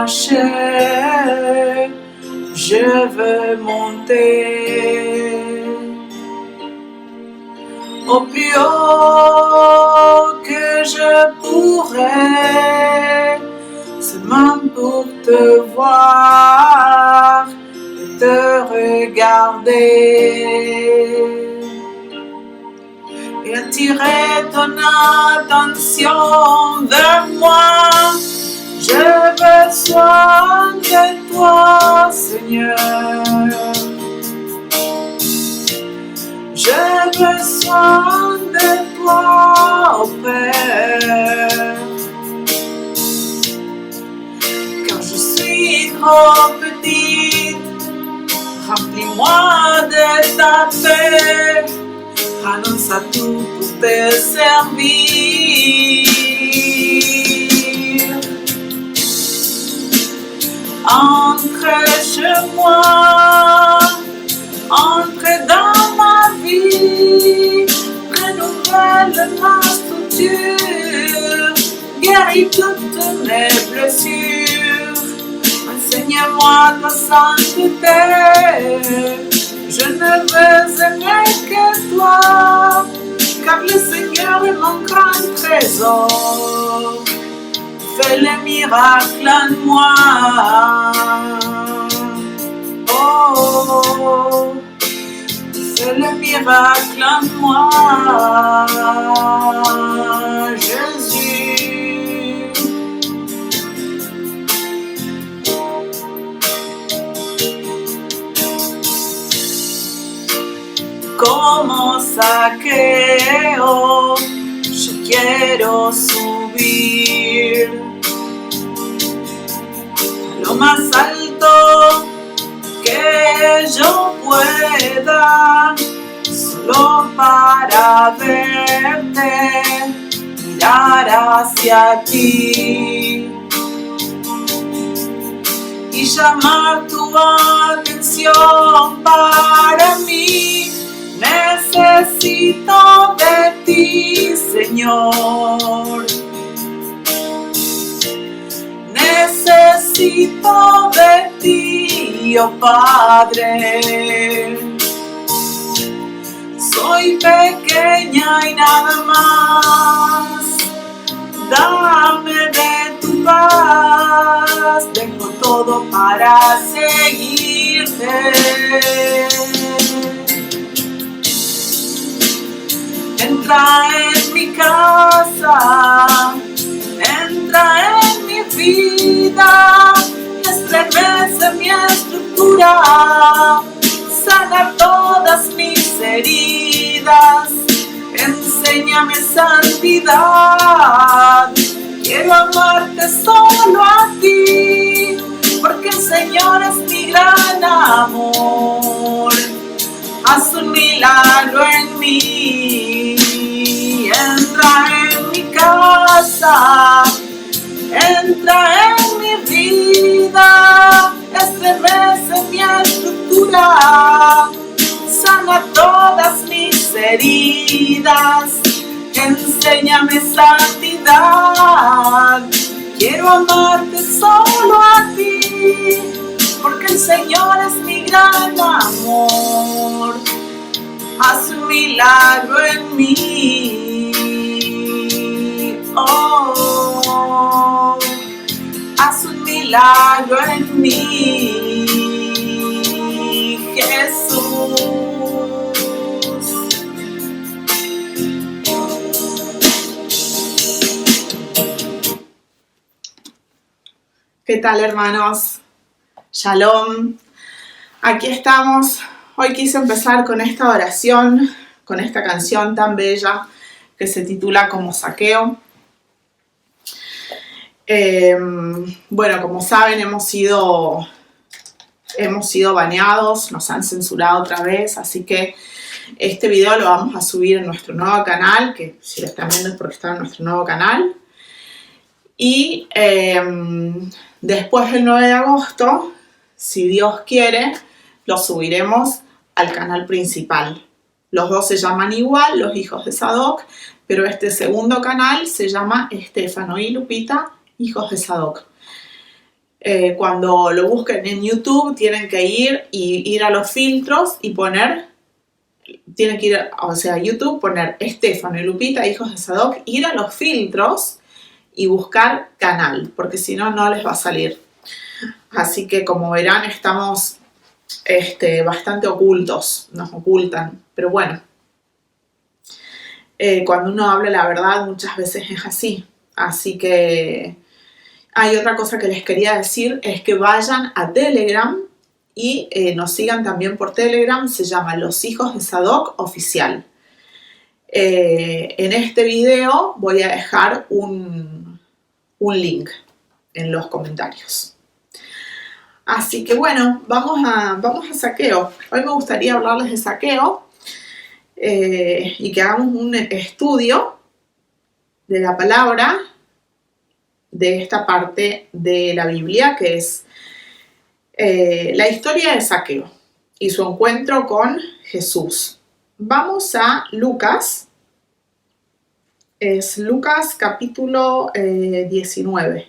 marcher, je veux monter au plus haut que je pourrais, seulement pour te voir et te regarder et attirer ton attention vers moi. J'ai besoin de toi, Seigneur. J'ai besoin de toi, oh Père. Car je suis trop petite, remplis-moi de ta paix. Renonce à tout pour te servir. Entre chez moi, entre dans ma vie, renouvelle ma structure, guéris toutes mes blessures, enseigne-moi ta sainteté. Je ne veux aimer que toi, car le Seigneur est mon grand trésor. Fais les miracles en moi. Oh, fais le miracle en moi, Jésus. Como Zaqueo, yo quiero subir a lo más alto que yo pueda, solo para verte, mirar hacia ti y llamar tu atención para mí. Necesito de ti, Señor. Necesito de ti, oh Padre. Soy pequeña y nada más. Dame de tu paz. Dejo todo para seguirte. Entra en mi casa, entra en mi vida, estremece mi estructura, sana todas mis heridas, enséñame santidad. Quiero amarte solo a ti, porque el Señor es mi gran amor. Haz un milagro en mí, entra en mi casa, entra en mi vida, estremece mi estructura, sana todas mis heridas, enséñame santidad. Quiero amarte solo a ti, porque el Señor es mi gran amor. Haz un milagro en mí. Oh, haz un milagro en mí, Jesús. ¿Qué tal, hermanos? Shalom. Aquí estamos. Hoy quise empezar con esta oración, con esta canción tan bella que se titula Como Zaqueo. Bueno, como saben, hemos sido baneados, nos han censurado otra vez, así que este video lo vamos a subir en nuestro nuevo canal, que si lo están viendo es porque está en nuestro nuevo canal. Y después del 9 de agosto, si Dios quiere, lo subiremos al canal principal. Los dos se llaman igual, los hijos de Sadoc, pero este segundo canal se llama Estefano y Lupita, hijos de Sadoc. Cuando lo busquen en YouTube tienen que ir a los filtros y tienen que ir, o sea, a YouTube, poner Estefano y Lupita, hijos de Sadoc, ir a los filtros y buscar canal, porque si no, no les va a salir. Así que como verán, estamos bastante ocultos, nos ocultan, pero bueno, cuando uno habla la verdad muchas veces es así. Así que hay otra cosa que les quería decir, es que vayan a Telegram y nos sigan también por Telegram, se llama Los Hijos de Sadoc Oficial. En este video voy a dejar un link en los comentarios. Así que bueno, vamos a Zaqueo. Hoy me gustaría hablarles de Zaqueo y que hagamos un estudio de la palabra de esta parte de la Biblia, que es la historia de Zaqueo y su encuentro con Jesús. Vamos a Lucas. Es Lucas capítulo 19.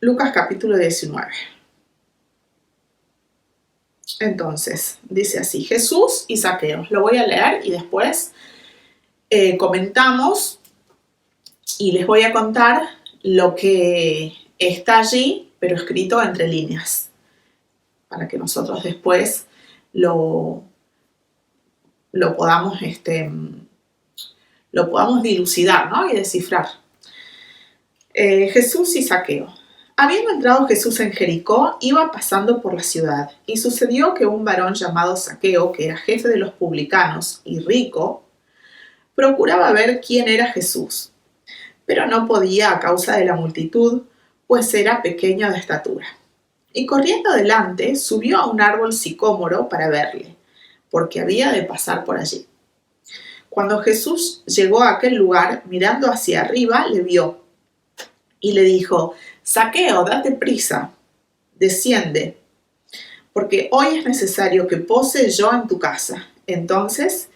Lucas capítulo 19. Entonces, dice así, Jesús y Zaqueo. Lo voy a leer y después comentamos y les voy a contar lo que está allí, pero escrito entre líneas, para que nosotros después lo podamos dilucidar, ¿no? Y descifrar. Jesús y Zaqueo. Habiendo entrado Jesús en Jericó, iba pasando por la ciudad, y sucedió que un varón llamado Zaqueo, que era jefe de los publicanos y rico, procuraba ver quién era Jesús, pero no podía a causa de la multitud, pues era pequeño de estatura. Y corriendo adelante, subió a un árbol sicómoro para verle, porque había de pasar por allí. Cuando Jesús llegó a aquel lugar, mirando hacia arriba, le vio y le dijo: Zaqueo, date prisa, desciende, porque hoy es necesario que pose yo en tu casa. Entonces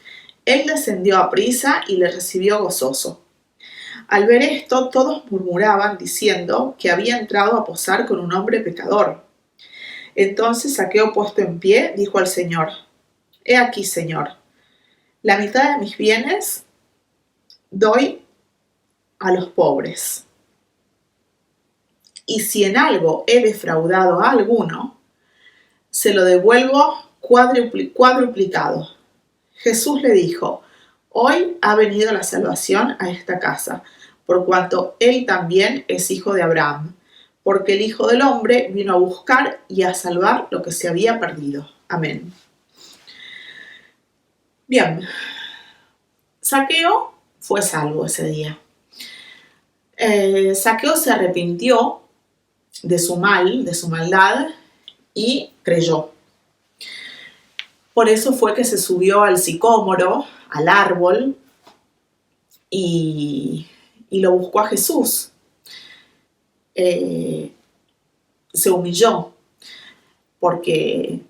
él descendió a prisa y le recibió gozoso. Al ver esto, todos murmuraban, diciendo que había entrado a posar con un hombre pecador. Entonces Zaqueo, puesto en pie, dijo al Señor: He aquí, Señor, la mitad de mis bienes doy a los pobres. Y si en algo he defraudado a alguno, se lo devuelvo cuadruplicado. Jesús le dijo: Hoy ha venido la salvación a esta casa, por cuanto él también es hijo de Abraham, porque el Hijo del Hombre vino a buscar y a salvar lo que se había perdido. Amén. Bien, Zaqueo fue salvo ese día. Zaqueo se arrepintió de su maldad, y creyó. Por eso fue que se subió al sicómoro, al árbol, y lo buscó a Jesús. Se humilló, porque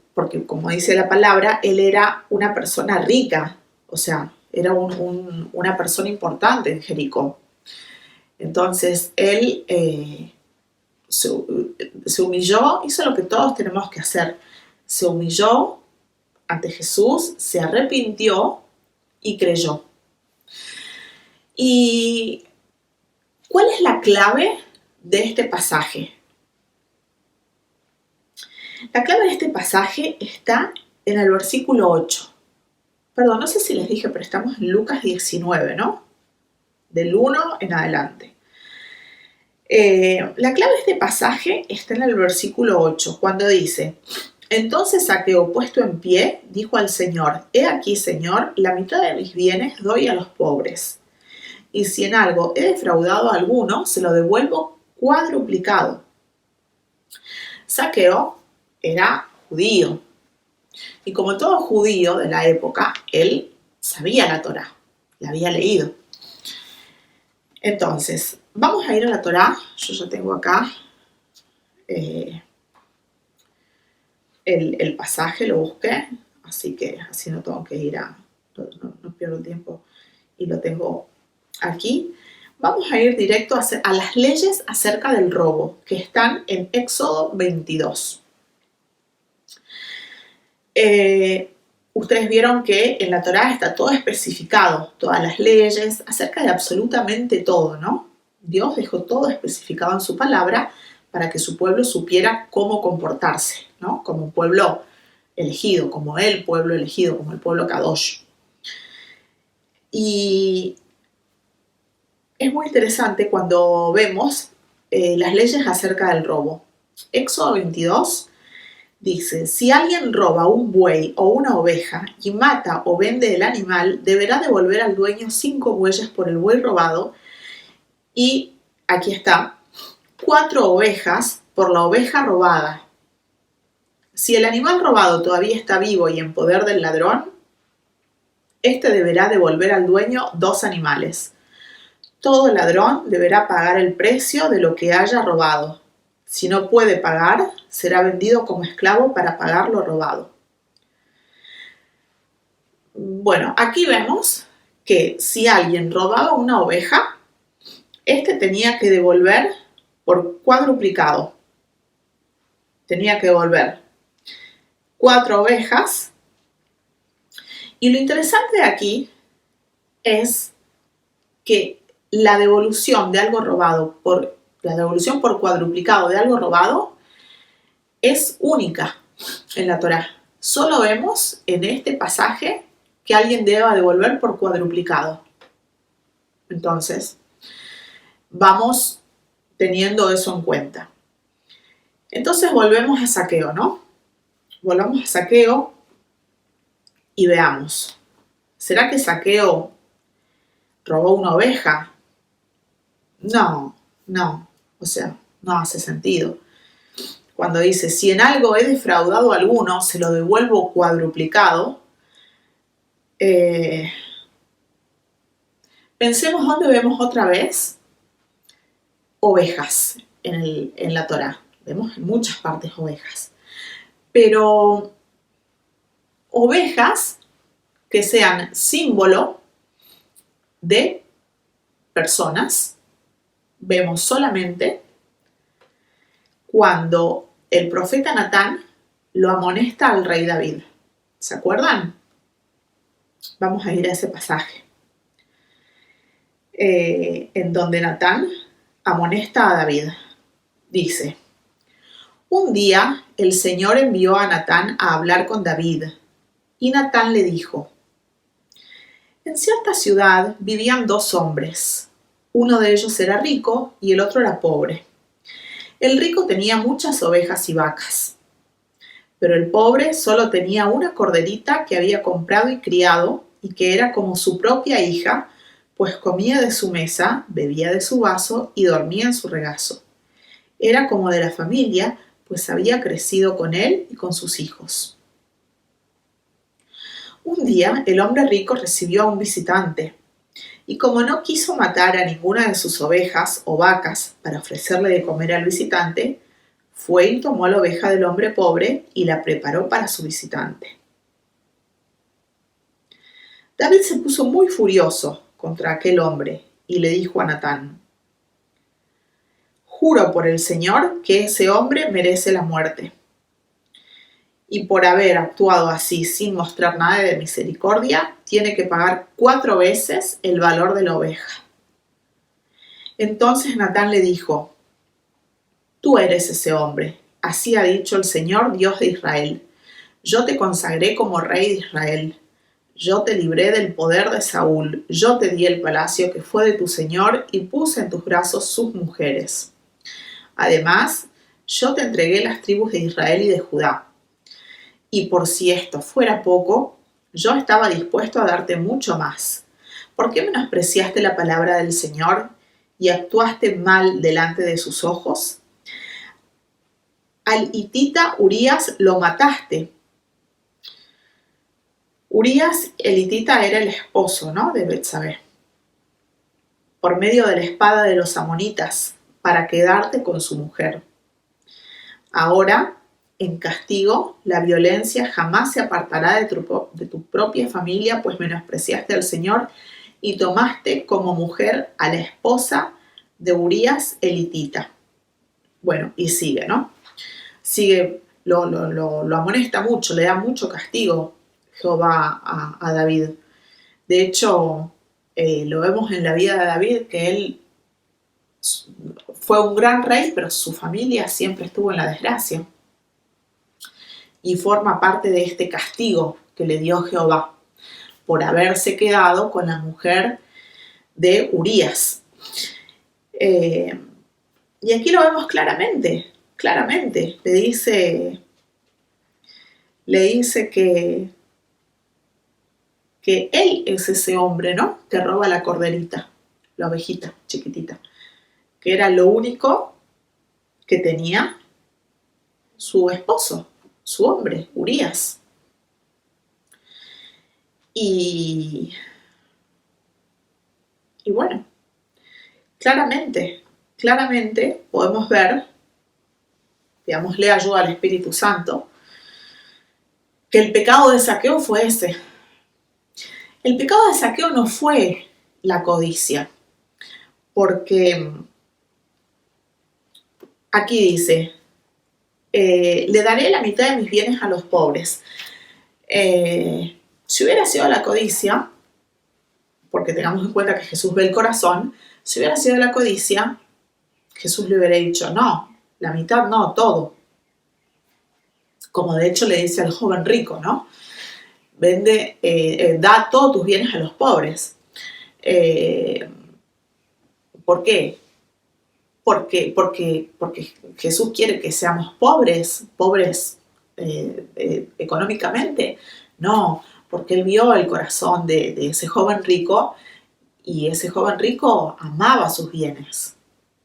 como dice la palabra, él era una persona rica, o sea, era una persona importante en Jericó. Entonces él se humilló, hizo lo que todos tenemos que hacer. Se humilló ante Jesús, se arrepintió y creyó. ¿Y cuál es la clave de este pasaje? La clave de este pasaje está en el versículo 8. Perdón, no sé si les dije, pero estamos en Lucas 19, ¿no? Del 1 en adelante. La clave de este pasaje está en el versículo 8, cuando dice: Entonces Zaqueo, puesto en pie, dijo al Señor: He aquí, Señor, la mitad de mis bienes doy a los pobres. Y si en algo he defraudado a alguno, se lo devuelvo cuadruplicado. Zaqueo era judío. Y como todo judío de la época, él sabía la Torá, la había leído. Entonces, vamos a ir a la Torá. Yo ya tengo acá el pasaje, lo busqué, así que así no tengo que ir no pierdo tiempo y lo tengo aquí. Vamos a ir directo a las leyes acerca del robo, que están en Éxodo 22. Ustedes vieron que en la Torá está todo especificado, todas las leyes, acerca de absolutamente todo, ¿no? Dios dejó todo especificado en su palabra para que su pueblo supiera cómo comportarse, ¿no? Como un pueblo elegido, como el pueblo elegido, como el pueblo Kadosh. Y es muy interesante cuando vemos las leyes acerca del robo. Éxodo 22 dice, si alguien roba un buey o una oveja y mata o vende el animal, deberá devolver al dueño 5 bueyes por el buey robado y, aquí está, 4 ovejas por la oveja robada. Si el animal robado todavía está vivo y en poder del ladrón, este deberá devolver al dueño 2 animales. Todo ladrón deberá pagar el precio de lo que haya robado. Si no puede pagar, será vendido como esclavo para pagar lo robado. Bueno, aquí vemos que si alguien robaba una oveja, este tenía que devolver por cuadruplicado. Tenía que devolver 4 ovejas. Y lo interesante de aquí es que la devolución de algo robado la devolución por cuadruplicado de algo robado es única en la Torá. Solo vemos en este pasaje que alguien deba devolver por cuadruplicado. Entonces, vamos teniendo eso en cuenta. Entonces volvemos a Zaqueo, ¿no? Volvamos a Zaqueo y veamos. ¿Será que Zaqueo robó una oveja? No. O sea, no hace sentido. Cuando dice, si en algo he defraudado a alguno, se lo devuelvo cuadruplicado. Pensemos dónde vemos otra vez ovejas en la Torá. Vemos en muchas partes ovejas. Pero ovejas que sean símbolo de personas, vemos solamente cuando el profeta Natán lo amonesta al rey David. ¿Se acuerdan? Vamos a ir a ese pasaje. En donde Natán amonesta a David. Dice, un día el Señor envió a Natán a hablar con David, y Natán le dijo, en cierta ciudad vivían 2 hombres. Uno de ellos era rico y el otro era pobre. El rico tenía muchas ovejas y vacas, pero el pobre solo tenía una corderita que había comprado y criado y que era como su propia hija, pues comía de su mesa, bebía de su vaso y dormía en su regazo. Era como de la familia, pues había crecido con él y con sus hijos. Un día el hombre rico recibió a un visitante, y como no quiso matar a ninguna de sus ovejas o vacas para ofrecerle de comer al visitante, fue y tomó la oveja del hombre pobre y la preparó para su visitante. David se puso muy furioso contra aquel hombre y le dijo a Natán, juro por el Señor que ese hombre merece la muerte. Y por haber actuado así sin mostrar nada de misericordia, tiene que pagar 4 veces el valor de la oveja. Entonces Natán le dijo, tú eres ese hombre, así ha dicho el Señor Dios de Israel. Yo te consagré como rey de Israel. Yo te libré del poder de Saúl. Yo te di el palacio que fue de tu Señor y puse en tus brazos sus mujeres. Además, yo te entregué las tribus de Israel y de Judá. Y por si esto fuera poco, yo estaba dispuesto a darte mucho más. ¿Por qué menospreciaste la palabra del Señor y actuaste mal delante de sus ojos? Al hitita Urías lo mataste. Urías, el hitita, era el esposo, ¿no?, de Betsabé. Por medio de la espada de los amonitas, para quedarte con su mujer. Ahora, en castigo, la violencia jamás se apartará de tu propia familia, pues menospreciaste al Señor y tomaste como mujer a la esposa de Urías elitita. Bueno, y sigue, ¿no? Sigue, lo amonesta mucho, le da mucho castigo Jehová a David. De hecho, lo vemos en la vida de David, que él fue un gran rey, pero su familia siempre estuvo en la desgracia. Y forma parte de este castigo que le dio Jehová por haberse quedado con la mujer de Urías. Y aquí lo vemos claramente. Le dice que él es ese hombre, ¿no? Que roba la corderita, la ovejita chiquitita, que era lo único que tenía su esposo, su hombre, Urías. Y bueno, claramente podemos ver, digámosle ayuda al Espíritu Santo, que el pecado de Zaqueo fue ese. El pecado de Zaqueo no fue la codicia, porque aquí dice, le daré la mitad de mis bienes a los pobres. Si hubiera sido la codicia, porque tengamos en cuenta que Jesús ve el corazón, si hubiera sido la codicia, Jesús le hubiera dicho, no, la mitad no, todo. Como de hecho le dice al joven rico, ¿no? Vende, da todos tus bienes a los pobres. ¿Por qué? Porque Jesús quiere que seamos pobres económicamente. No, porque Él vio el corazón de ese joven rico y ese joven rico amaba sus bienes.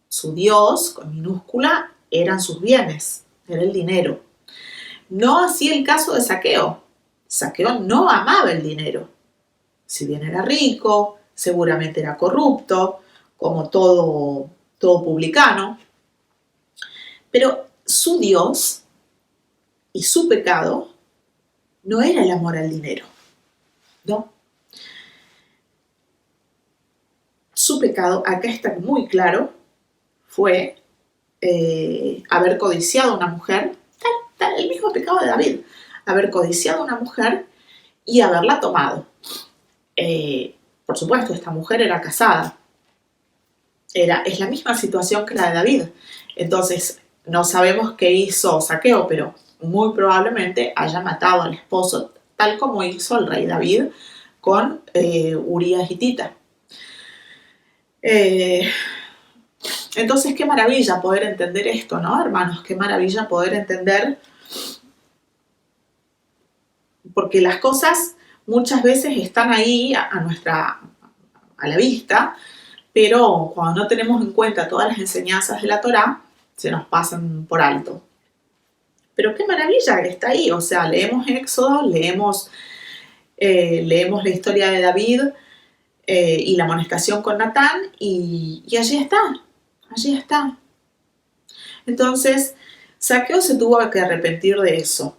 Su Dios, con minúscula, eran sus bienes, era el dinero. No así el caso de Zaqueo. Zaqueo no amaba el dinero. Si bien era rico, seguramente era corrupto, como todo publicano. Pero su Dios y su pecado no era el amor al dinero, ¿no? Su pecado, acá está muy claro, fue haber codiciado a una mujer, el mismo pecado de David, haber codiciado a una mujer y haberla tomado. Por supuesto, esta mujer era casada. Es la misma situación que la de David. Entonces, no sabemos qué hizo Zaqueo, pero muy probablemente haya matado al esposo, tal como hizo el rey David con Urías hitita. Entonces, qué maravilla poder entender esto, ¿no, hermanos? Qué maravilla poder entender, porque las cosas muchas veces están ahí a la vista, pero cuando no tenemos en cuenta todas las enseñanzas de la Torá, se nos pasan por alto. Pero qué maravilla que está ahí, o sea, leemos Éxodo, leemos la historia de David y la amonestación con Natán, y allí está. Entonces, Zaqueo se tuvo que arrepentir de eso.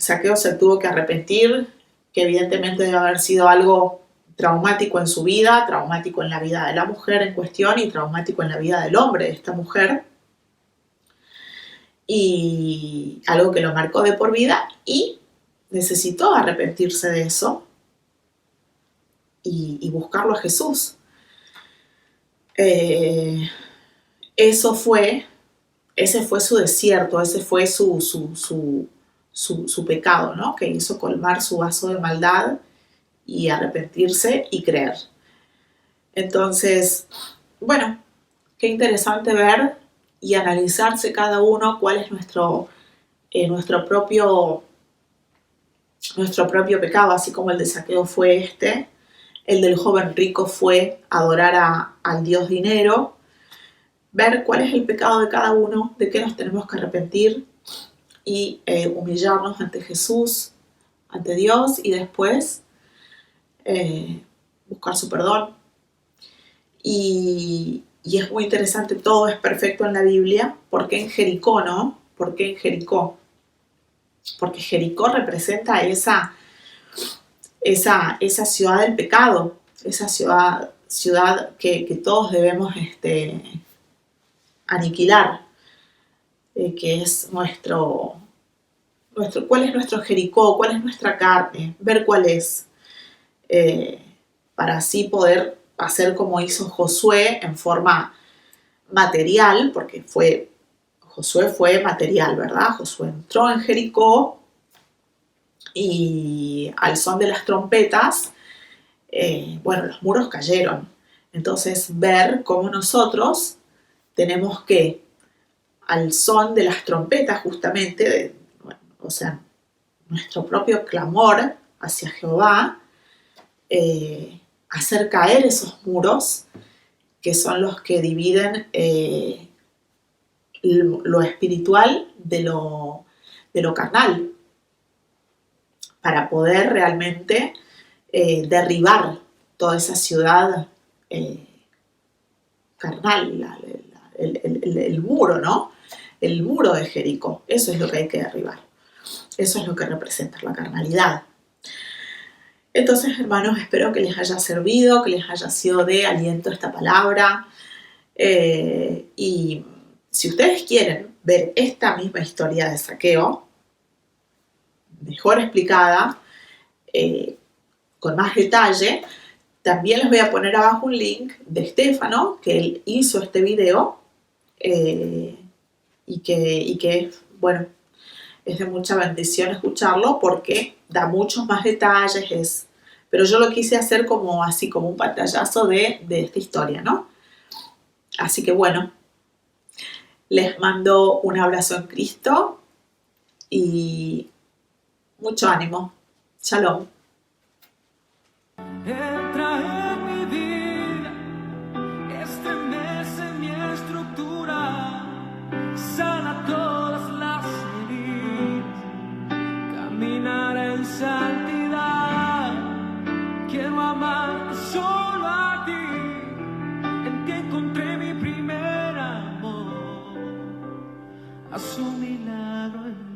Zaqueo se tuvo que arrepentir, que evidentemente debe haber sido algo traumático en su vida, traumático en la vida de la mujer en cuestión y traumático en la vida del hombre de esta mujer. Y algo que lo marcó de por vida y necesitó arrepentirse de eso y buscarlo a Jesús. Ese fue su desierto, ese fue su pecado, ¿no? Que hizo colmar su vaso de maldad y arrepentirse y creer. Entonces, bueno, qué interesante ver y analizarse cada uno cuál es nuestro propio pecado, así como el de Zaqueo fue el del joven rico fue adorar al Dios dinero, ver cuál es el pecado de cada uno, de qué nos tenemos que arrepentir y humillarnos ante Jesús, ante Dios y después buscar su perdón. Y es muy interesante, todo es perfecto en la Biblia. ¿Por qué en Jericó, no? ¿Por qué en Jericó? Porque Jericó representa esa ciudad del pecado, esa ciudad que todos debemos aniquilar, que es cuál es nuestro Jericó, cuál es nuestra carne, ver cuál es, para así poder hacer como hizo Josué en forma material, porque Josué fue material, ¿verdad? Josué entró en Jericó y al son de las trompetas, los muros cayeron. Entonces, ver cómo nosotros tenemos que, al son de las trompetas justamente, nuestro propio clamor hacia Jehová, hacer caer esos muros que son los que dividen lo espiritual de lo carnal, para poder realmente derribar toda esa ciudad carnal, el muro, ¿no? El muro de Jericó. Eso es lo que hay que derribar. Eso es lo que representa la carnalidad. Entonces, hermanos, espero que les haya servido, que les haya sido de aliento esta palabra. Y si ustedes quieren ver esta misma historia de saqueo, mejor explicada, con más detalle, también les voy a poner abajo un link de Estefano, que él hizo este video, y que es de mucha bendición escucharlo porque da muchos más detalles, pero yo lo quise hacer como un pantallazo de esta historia, ¿no? Así que les mando un abrazo en Cristo y mucho ánimo. Shalom. Entra en mi vida, estremece mi estructura, sana todas las heridas, caminar en santidad. Quiero amar solo a ti, en ti encontré mi primer amor, haz un milagro en mí.